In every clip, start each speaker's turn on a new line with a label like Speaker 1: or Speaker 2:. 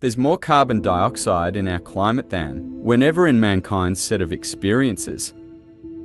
Speaker 1: There's more carbon dioxide in our climate than whenever in mankind's set of experiences.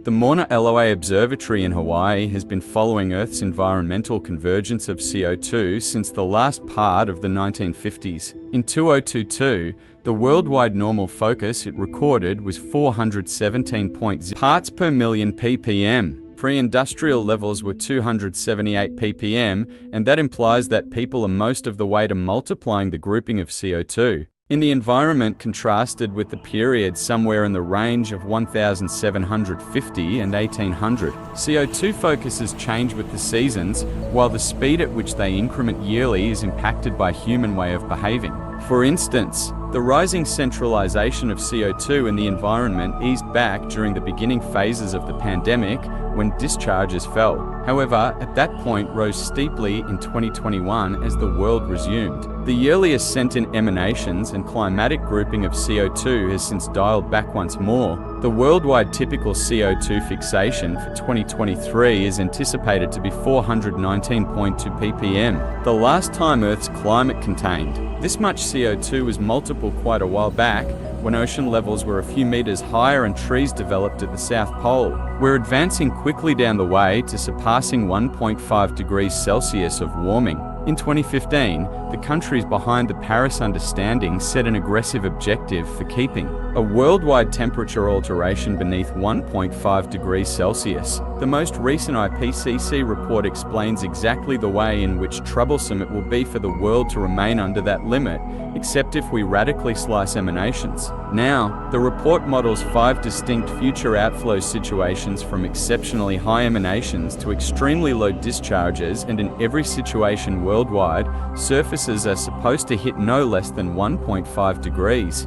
Speaker 1: The Mauna Loa Observatory in Hawaii has been following Earth's environmental convergence of CO2 since the last part of the 1950s. In 2022, the worldwide normal focus it recorded was 417.0 parts per million ppm. Pre-industrial levels were 278 ppm, and that implies that people are most of the way to multiplying the grouping of CO2 in the environment contrasted with the period somewhere in the range of 1750 and 1800. CO2 focuses change with the seasons, while the speed at which they increment yearly is impacted by human way of behaving. For instance, the rising centralization of CO2 in the environment eased back during the beginning phases of the pandemic when discharges fell. However, at that point rose steeply in 2021 as the world resumed. The yearly ascent in emanations and climatic grouping of CO2 has since dialed back once more. The worldwide typical CO2 fixation for 2023 is anticipated to be 419.2 ppm, the last time Earth's climate contained this much CO2 was multiple quite a while back, when ocean levels were a few meters higher and trees developed at the South Pole. We're advancing quickly down the way to surpassing 1.5 degrees Celsius of warming. In 2015, the countries behind the Paris Understanding set an aggressive objective for keeping a worldwide temperature alteration beneath 1.5 degrees Celsius. The most recent IPCC report explains exactly the way in which troublesome it will be for the world to remain under that limit, except if we radically slice emanations. Now, the report models 5 distinct future outflow situations from exceptionally high emanations to extremely low discharges, and in every situation worldwide, surfaces are supposed to hit no less than 1.5 degrees.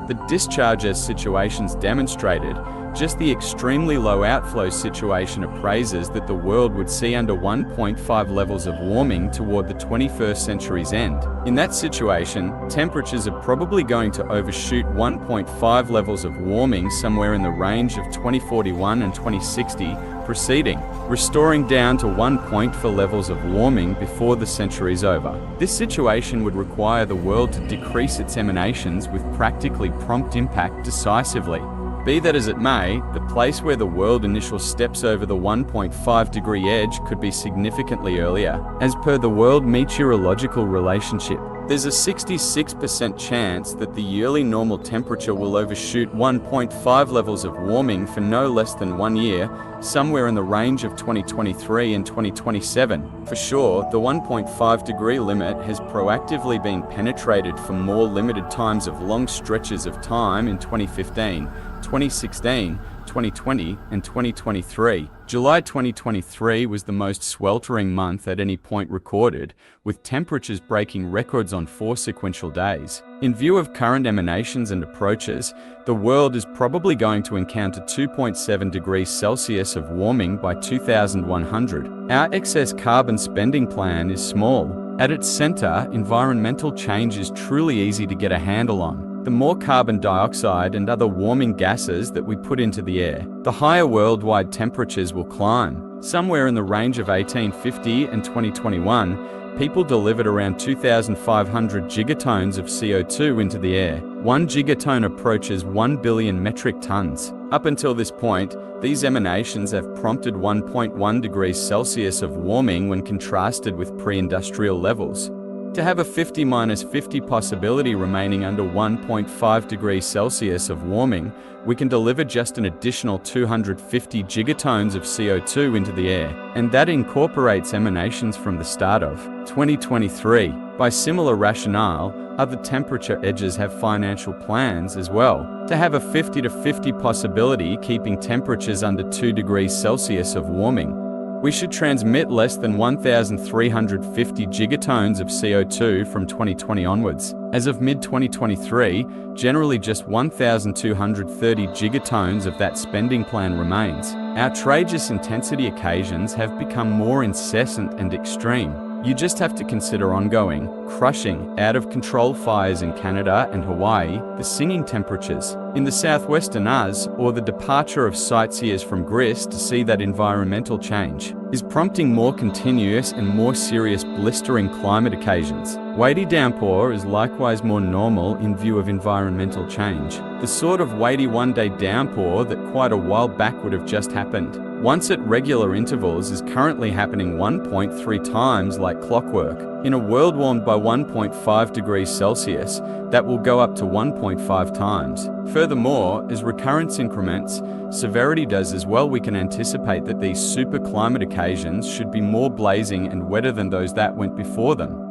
Speaker 1: The discharges situations demonstrated just the extremely low outflow situation appraises that the world would see under 1.5 levels of warming toward the 21st century's end. In that situation, temperatures are probably going to overshoot 1.5 levels of warming somewhere in the range of 2041 and 2060, proceeding, restoring down to 1 point for levels of warming before the century's over. This situation would require the world to decrease its emanations with practically prompt impact decisively. Be that as it may, the place where the world initial steps over the 1.5 degree edge could be significantly earlier. As per the World Meteorological Relationship, there's a 66% chance that the yearly normal temperature will overshoot 1.5 levels of warming for no less than 1 year, somewhere in the range of 2023 and 2027. For sure, the 1.5 degree limit has proactively been penetrated for more limited times of long stretches of time in 2015, 2016, 2020, and 2023. July 2023 was the most sweltering month at any point recorded, with temperatures breaking records on 4 sequential days. In view of current emanations and approaches, the world is probably going to encounter 2.7 degrees Celsius of warming by 2100. Our excess carbon spending plan is small. At its center, environmental change is truly easy to get a handle on. The more carbon dioxide and other warming gases that we put into the air, the higher worldwide temperatures will climb. Somewhere in the range of 1850 and 2021, people delivered around 2,500 gigatons of CO2 into the air. 1 gigaton approaches 1 billion metric tons. Up until this point, these emanations have prompted 1.1 degrees Celsius of warming when contrasted with pre-industrial levels. To have a 50-50 possibility remaining under 1.5 degrees Celsius of warming, we can deliver just an additional 250 gigatons of CO2 into the air, and that incorporates emanations from the start of 2023. By similar rationale, other temperature edges have financial plans as well. To have a 50-50 possibility keeping temperatures under 2 degrees Celsius of warming, we should transmit less than 1,350 gigatons of CO2 from 2020 onwards. As of mid-2023, generally just 1,230 gigatons of that spending plan remains. Outrageous intensity occasions have become more incessant and extreme. You just have to consider ongoing, crushing, out-of-control fires in Canada and Hawaii, the singing temperatures in the southwestern US, or the departure of sightseers from Greece to see that environmental change is prompting more continuous and more serious blistering climate occasions. Weighty downpour is likewise more normal in view of environmental change. The sort of weighty one-day downpour that quite a while back would have just happened, once at regular intervals, is currently happening 1.3 times like clockwork. In a world warmed by 1.5 degrees Celsius, that will go up to 1.5 times. Furthermore, as recurrence increments, severity does as well. We can anticipate that these super climate occasions should be more blazing and wetter than those that went before them.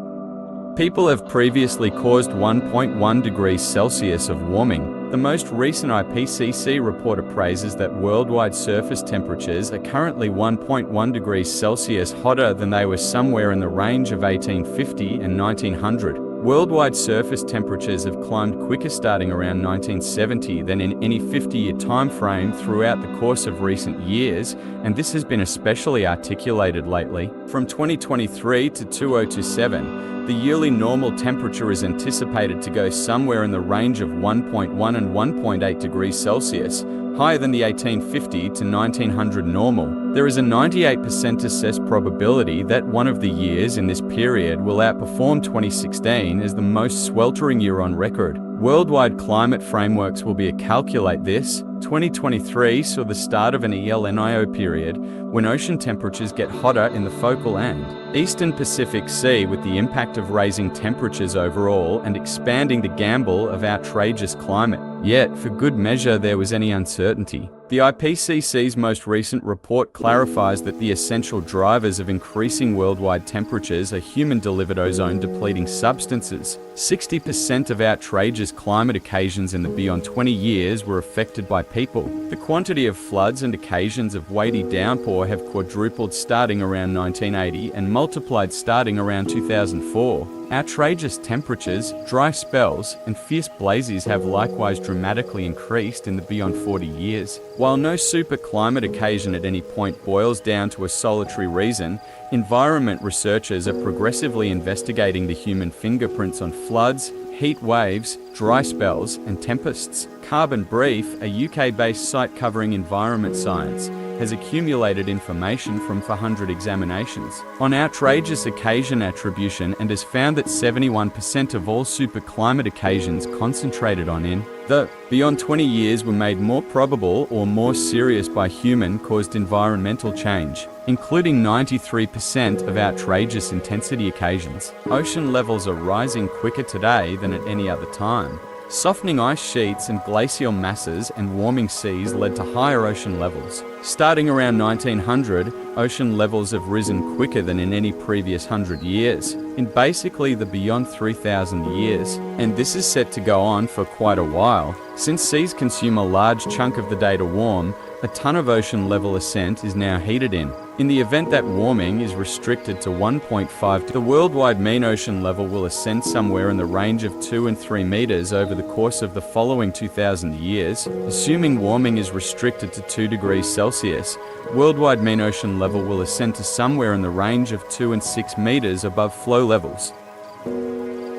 Speaker 1: People have previously caused 1.1 degrees Celsius of warming. The most recent IPCC report appraises that worldwide surface temperatures are currently 1.1 degrees Celsius hotter than they were somewhere in the range of 1850 and 1900. Worldwide surface temperatures have climbed quicker starting around 1970 than in any 50-year time frame throughout the course of recent years, and this has been especially articulated lately. From 2023 to 2027, the yearly normal temperature is anticipated to go somewhere in the range of 1.1 and 1.8 degrees Celsius, higher than the 1850 to 1900 normal. There is a 98% assessed probability that one of the years in this period will outperform 2016 as the most sweltering year on record. Worldwide climate frameworks will be a calculate this. 2023 saw the start of an El Niño period when ocean temperatures get hotter in the focal and eastern Pacific Sea, with the impact of raising temperatures overall and expanding the gamble of outrageous climate. Yet, for good measure, there was any uncertainty. The IPCC's most recent report clarifies that the essential drivers of increasing worldwide temperatures are human-delivered ozone-depleting substances. 60% of outrageous climate occasions in the beyond 20 years were affected by people. The quantity of floods and occasions of weighty downpour have quadrupled starting around 1980 and multiplied starting around 2004. Outrageous temperatures, dry spells, and fierce blazes have likewise dramatically increased in the beyond 40 years. While no super climate occasion at any point boils down to a solitary reason, environment researchers are progressively investigating the human fingerprints on floods, heat waves, dry spells, and tempests. Carbon Brief, a UK-based site covering environment science, has accumulated information from 400 examinations on outrageous occasion attribution and has found that 71% of all super climate occasions concentrated on in the beyond 20 years were made more probable or more serious by human-caused environmental change, including 93% of outrageous intensity occasions. Ocean levels are rising quicker today than at any other time. Softening ice sheets and glacial masses and warming seas led to higher ocean levels. Starting around 1900, ocean levels have risen quicker than in any previous 100 years, in basically the beyond 3,000 years, and this is set to go on for quite a while. Since seas consume a large chunk of the day to warm, a ton of ocean level ascent is now heated in. In the event that warming is restricted to 1.5, the worldwide mean ocean level will ascend somewhere in the range of 2 and 3 meters over the course of the following 2,000 years. Assuming warming is restricted to 2 degrees Celsius, worldwide mean ocean level will ascend to somewhere in the range of 2 and 6 meters above flow levels.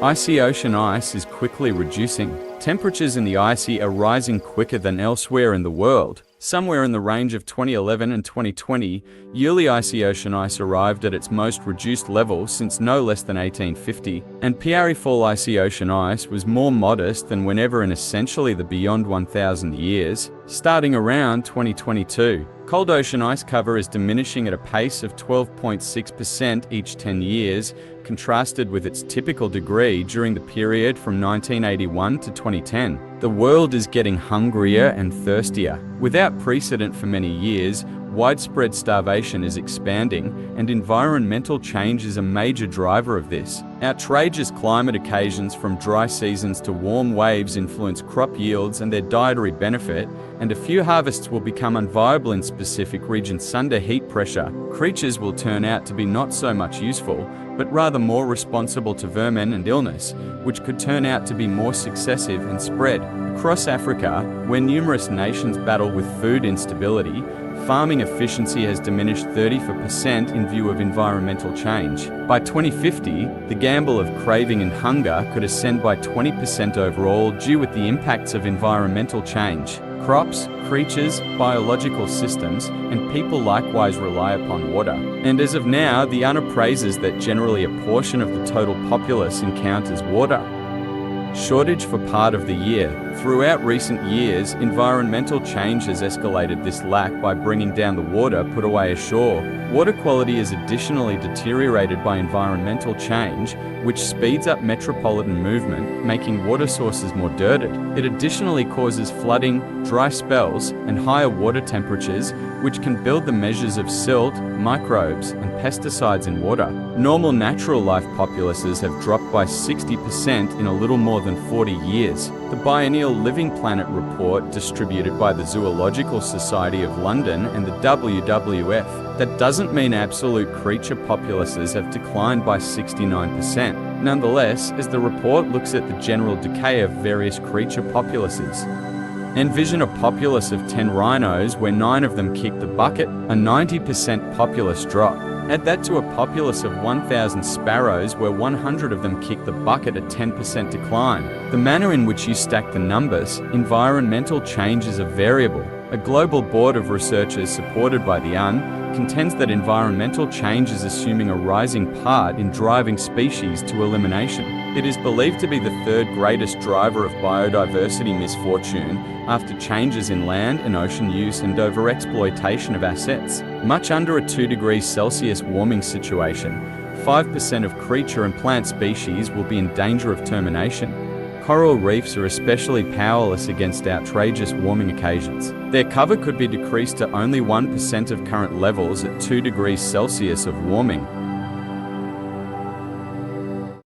Speaker 1: Icy ocean ice is quickly reducing. Temperatures in the icy are rising quicker than elsewhere in the world. Somewhere in the range of 2011 and 2020, yearly icy ocean ice arrived at its most reduced level since no less than 1850, and Peary fall icy ocean ice was more modest than whenever in essentially the beyond 1,000 years, starting around 2022. Cold ocean ice cover is diminishing at a pace of 12.6% each 10 years, contrasted with its typical degree during the period from 1981 to 2010. The world is getting hungrier and thirstier. Without precedent for many years, widespread starvation is expanding, and environmental change is a major driver of this. Outrageous climate occasions from dry seasons to warm waves influence crop yields and their dietary benefit, and a few harvests will become unviable in specific regions under heat pressure. Creatures will turn out to be not so much useful, but rather more responsible to vermin and illness, which could turn out to be more successive and spread. Across Africa, where numerous nations battle with food instability, farming efficiency has diminished 30% in view of environmental change. By 2050, the gamble of craving and hunger could ascend by 20% overall due to the impacts of environmental change. Crops, creatures, biological systems, and people likewise rely upon water. And as of now, the UNA praises that generally a portion of the total populace encounters water shortage for part of the year. Throughout recent years, environmental change has escalated this lack by bringing down the water put away ashore. Water quality is additionally deteriorated by environmental change, which speeds up metropolitan movement, making water sources more dirted. It additionally causes flooding, dry spells, and higher water temperatures, which can build the measures of silt, microbes, and pesticides in water. Normal natural life populaces have dropped by 60% in a little more than 40 years. The Biennial Living Planet report, distributed by the Zoological Society of London and the WWF, that doesn't mean absolute creature populaces have declined by 69%. Nonetheless, as the report looks at the general decay of various creature populaces, envision a populace of 10 rhinos where 9 of them kick the bucket, a 90% populace drop. Add that to a populace of 1,000 sparrows where 100 of them kick the bucket, a 10% decline. The manner in which you stack the numbers, environmental changes are variable. A global board of researchers supported by the UN contends that environmental change is assuming a rising part in driving species to elimination. It is believed to be the third greatest driver of biodiversity misfortune after changes in land and ocean use and overexploitation of assets. Much under a 2 degrees Celsius warming situation, 5% of creature and plant species will be in danger of termination. Coral reefs are especially powerless against outrageous warming occasions. Their cover could be decreased to only 1% of current levels at 2 degrees Celsius of warming.